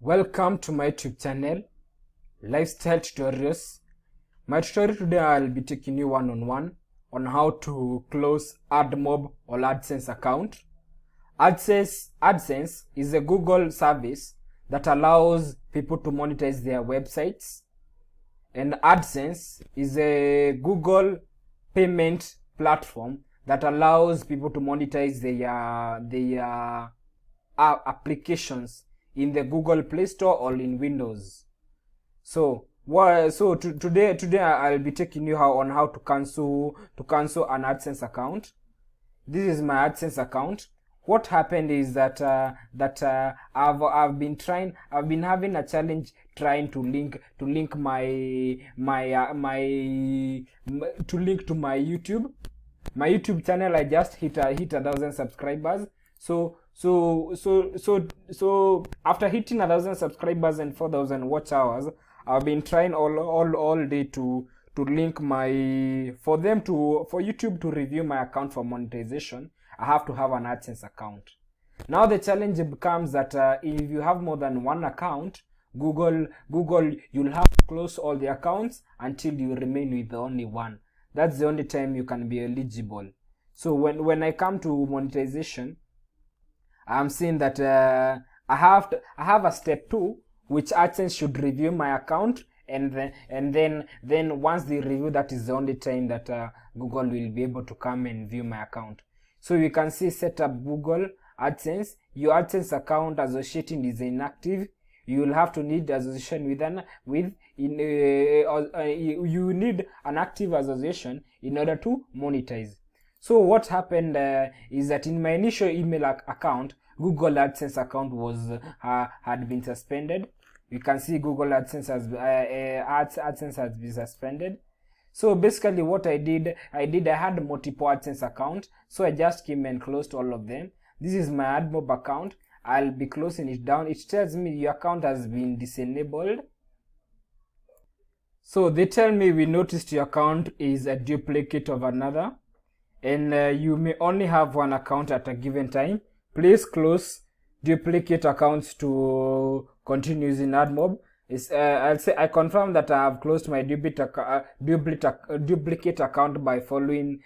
Welcome to my YouTube channel, Lifestyle Tutorials. My tutorial today I'll be taking you one-on-one on how to close Admob or Adsense account. Adsense is a Google service that allows people to monetize their websites, and Adsense is a Google payment platform that allows people to monetize their applications in the Google Play Store or in Windows. Today I'll be taking you on how to cancel an AdSense account. This is my AdSense account. What happened is that I've been having a challenge trying to link to my YouTube channel. I just hit 1,000 subscribers. So after hitting 1,000 subscribers and 4,000 watch hours, I've been trying all day to link for YouTube to review my account for monetization. I have to have an AdSense account. Now the challenge becomes that if you have more than one account, Google you'll have to close all the accounts until you remain with only one. That's the only time you can be eligible. So when I come to monetization, I'm seeing that I have a step 2, which AdSense should review my account, and then once they review, that is the only time that Google will be able to come and view my account. So you can see set up Google AdSense. Your AdSense account associating is inactive. You will have to need association you need an active association in order to monetize. So what happened is that in my initial email account, Google AdSense account had been suspended. You can see Google AdSense AdSense has been suspended. So basically what I had multiple AdSense accounts, so I just came and closed all of them. This is my Admob account. I'll be closing it down. It tells me your account has been disabled. So they tell me, we noticed your account is a duplicate of another, and you may only have one account at a given time. Please close duplicate accounts to continue using Admob. I'll say I confirm that I have closed my duplicate account by following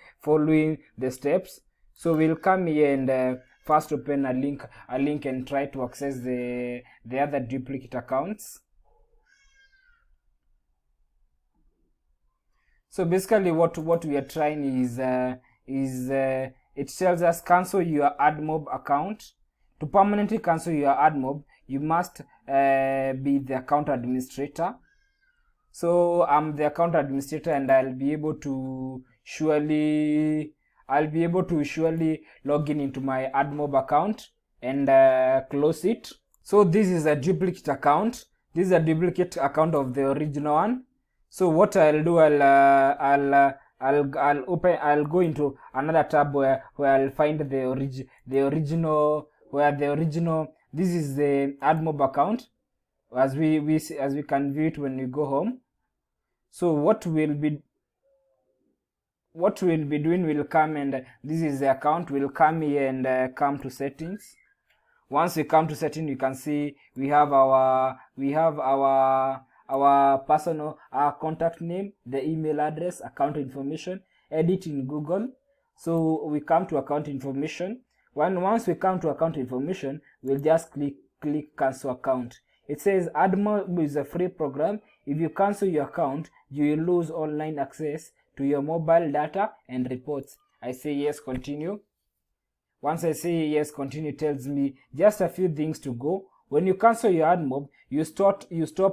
the steps. So we'll come here and first open a link and try to access the other duplicate accounts. So basically what we are trying is it tells us cancel your Admob account. To permanently cancel your Admob, you must be the account administrator. So I'm the account administrator, and I'll be able to surely log in into my Admob account and close it. So this is a duplicate account. This is a duplicate account of the original one. So what I'll do, I'll go into another tab where I'll find the original. This is the Admob account, as we can view it when we go home. So what we'll be doing, we'll come, and this is the account. We'll come here and come to settings. Once we come to settings, you can see we have our personal contact name, the email address, account information, edit in Google. So we come to account information. Once we come to account information, we'll just click cancel account. It says Admob is a free program. If you cancel your account, you will lose online access to your mobile data and reports. I say yes, continue. Once I say yes, continue, it tells me just a few things to go. When you cancel your Admob, you stop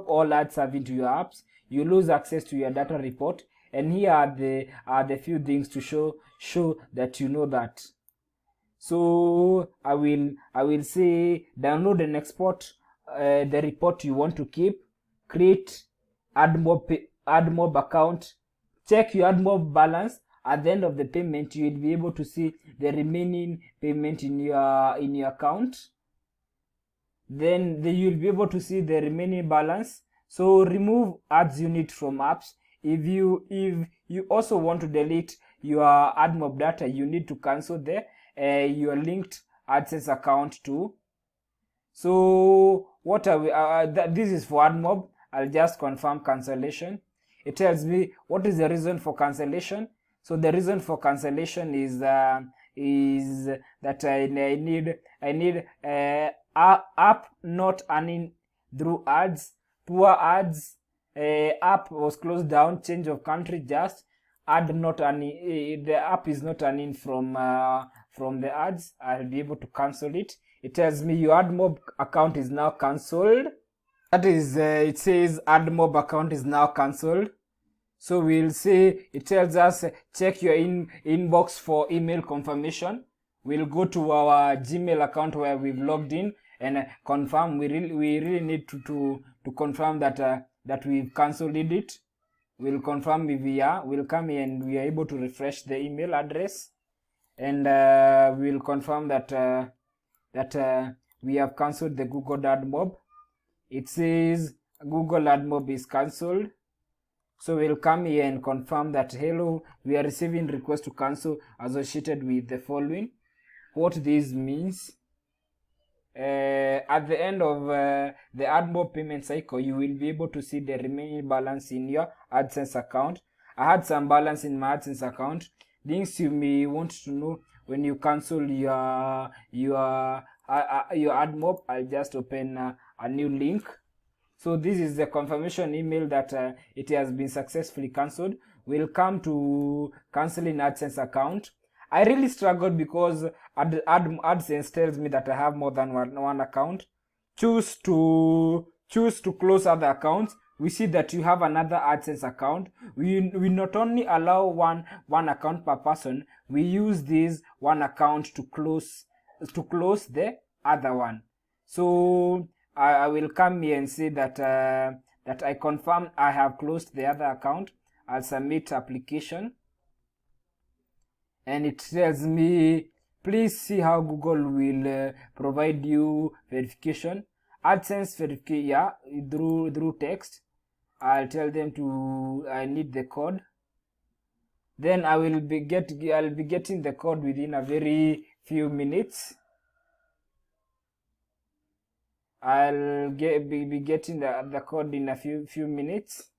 all ads serving to your apps. You lose access to your data report, and here are the few things to show that you know that. So I will say download and export the report you want to keep. Create Admob account. Check your Admob balance. At the end of the payment, you will be able to see the remaining payment in your account. Then you'll be able to see the remaining balance. So remove ads unit from apps. If you also want to delete your Admob data, you need to cancel your linked AdSense account too. So what are we, this is for Admob. I'll just confirm cancellation. It tells me what is the reason for cancellation. So the reason for cancellation is that I need app not earning through ads, poor ads, app was closed down, change of country, just ad not earning, the app is not earning from the ads. I'll be able to cancel it. It tells me your Admob account is now cancelled. That is, it says Admob account is now cancelled. So we'll say, it tells us check your inbox for email confirmation. We'll go to our Gmail account where we've logged in and confirm. We really need to confirm that we've cancelled it. We'll confirm if we are. We'll come here and we are able to refresh the email address, and we'll confirm that we have cancelled the Google Admob. It says Google Admob is cancelled. So we'll come here and confirm that hello, we are receiving requests to cancel associated with the following. What this means, at the end of the Admob payment cycle, you will be able to see the remaining balance in your Adsense account. I had some balance in my Adsense account. Things you may want to know when you cancel your Admob. I'll just open a new link. So this is the confirmation email that it has been successfully cancelled. We'll come to cancelling Adsense account. I really struggled because Adsense tells me that I have more than one account. Choose to close other accounts. We see that you have another Adsense account. We not only allow one account per person, we use this one account to close the other one. So I will come here and say that I confirm I have closed the other account. I'll submit application, and it tells me please see how Google will provide you verification. Adsense verification, yeah, through text. I'll tell them I need the code. Then I'll be getting the code within a very few minutes. I'll be getting the code in a few minutes.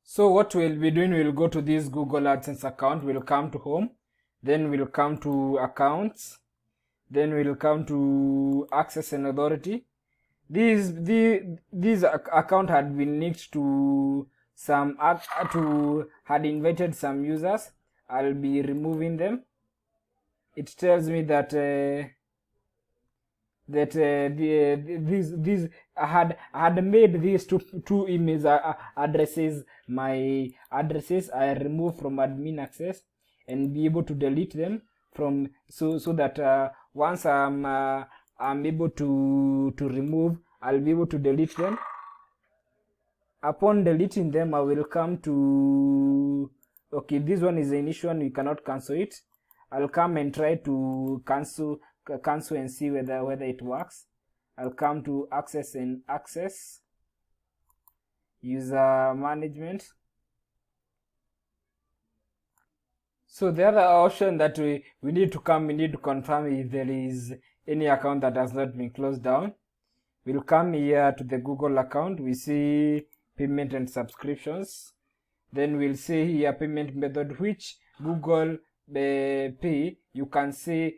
So what we'll be doing, we'll go to this Google AdSense account. We'll come to home, then we'll come to accounts, then we'll come to access and authority. This account had been linked to had invited some users. I'll be removing them. It tells me that I had made these two emails addresses my addresses. I removed from admin access and be able to delete them from so that once I'm able to remove, I'll be able to delete them. Upon deleting them, I will come to, okay, this one is the initial one, we cannot cancel it. I'll come and try to cancel and see whether it works. I'll come to access and access, user management. So the other option that we need to confirm if there is any account that has not been closed down. We'll come here to the Google account. We see payment and subscriptions. Then we'll see here payment method, which Google Pay you can save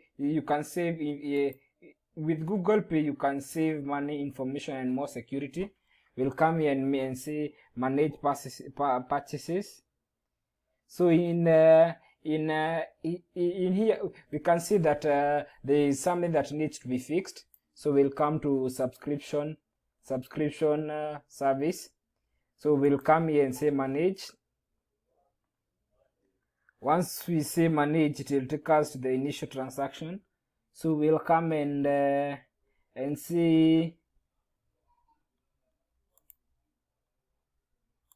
with Google Pay. You can save money, information, and more security. We'll come here and say manage purchases. So in here we can see that there is something that needs to be fixed. So we'll come to subscription service. So we'll come here and say manage. Once we say manage, it will take us to the initial transaction. So we'll come and see.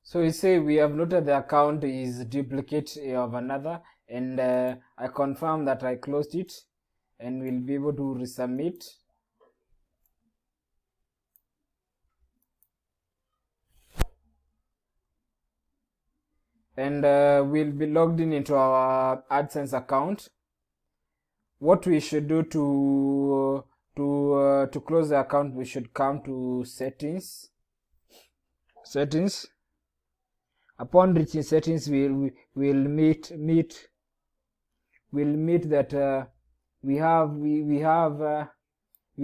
So we say we have noted the account is duplicate of another, and I confirm that I closed it, and we'll be able to resubmit. And we'll be logged into our AdSense account. What we should do to close the account, we should come to settings. Upon reaching settings, we'll meet that we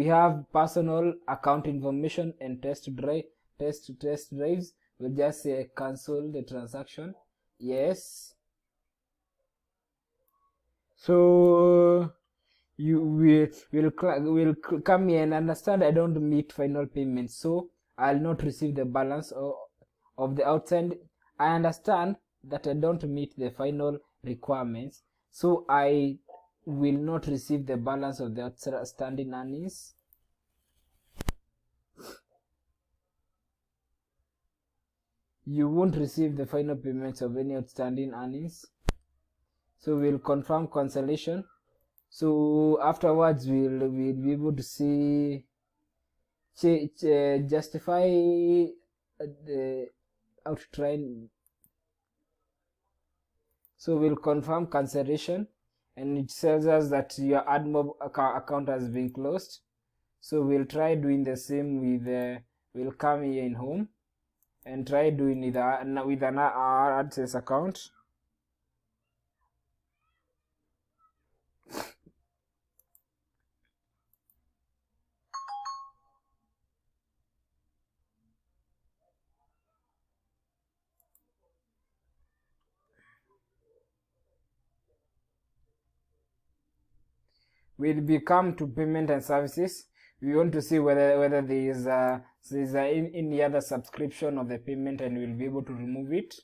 have personal account information and test drives. We'll just say cancel the transaction. Yes. So we'll come here and understand I don't meet final payment, so I'll not receive the balance of the outstanding. I understand that I don't meet the final requirements, so I will not receive the balance of the outstanding earnings. You won't receive the final payments of any outstanding earnings. So we'll confirm cancellation. So afterwards we'll be able to see justify the outline. So we'll confirm cancellation, and it tells us that your Admob account has been closed. So we'll try doing the same with we'll come here in home and try doing it with an Adsense account. We'll become to payment and services. We want to see whether there is any other subscription of the payment, and we'll be able to remove it.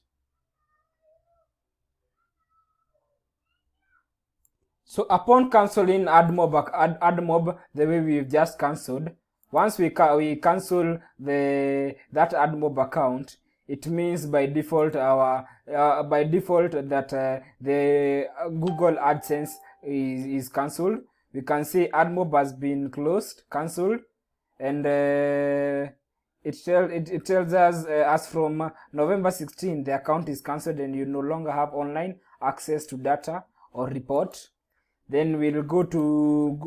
So upon cancelling Admob the way we've just cancelled, once we cancel that Admob account, it means by default that the Google AdSense is cancelled. We can see Admob has been cancelled, and it tells us as from November 16 the account is cancelled and you no longer have online access to data or report. Then we'll go to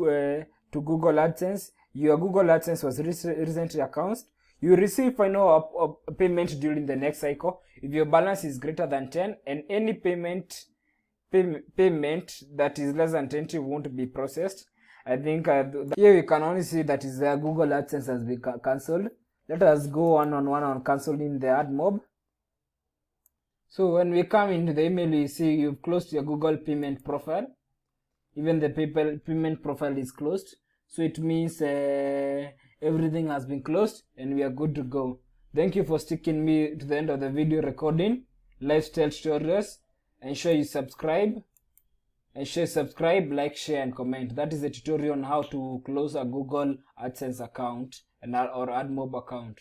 Google AdSense. Your Google AdSense was recently accounted. You receive final payment during the next cycle if your balance is greater than 10, and any payment that is less than 20 won't be processed. I think here we can only see that is Google AdSense has been cancelled. Let us go one-on-one on cancelling the Admob. So when we come into the email, you see you've closed your Google payment profile. Even the payment profile is closed, so it means everything has been closed and we are good to go. Thank you for sticking me to the end of the video recording lifestyle tutorials. Ensure you subscribe, like, share and comment. That is a tutorial on how to close a Google AdSense account or Admob account.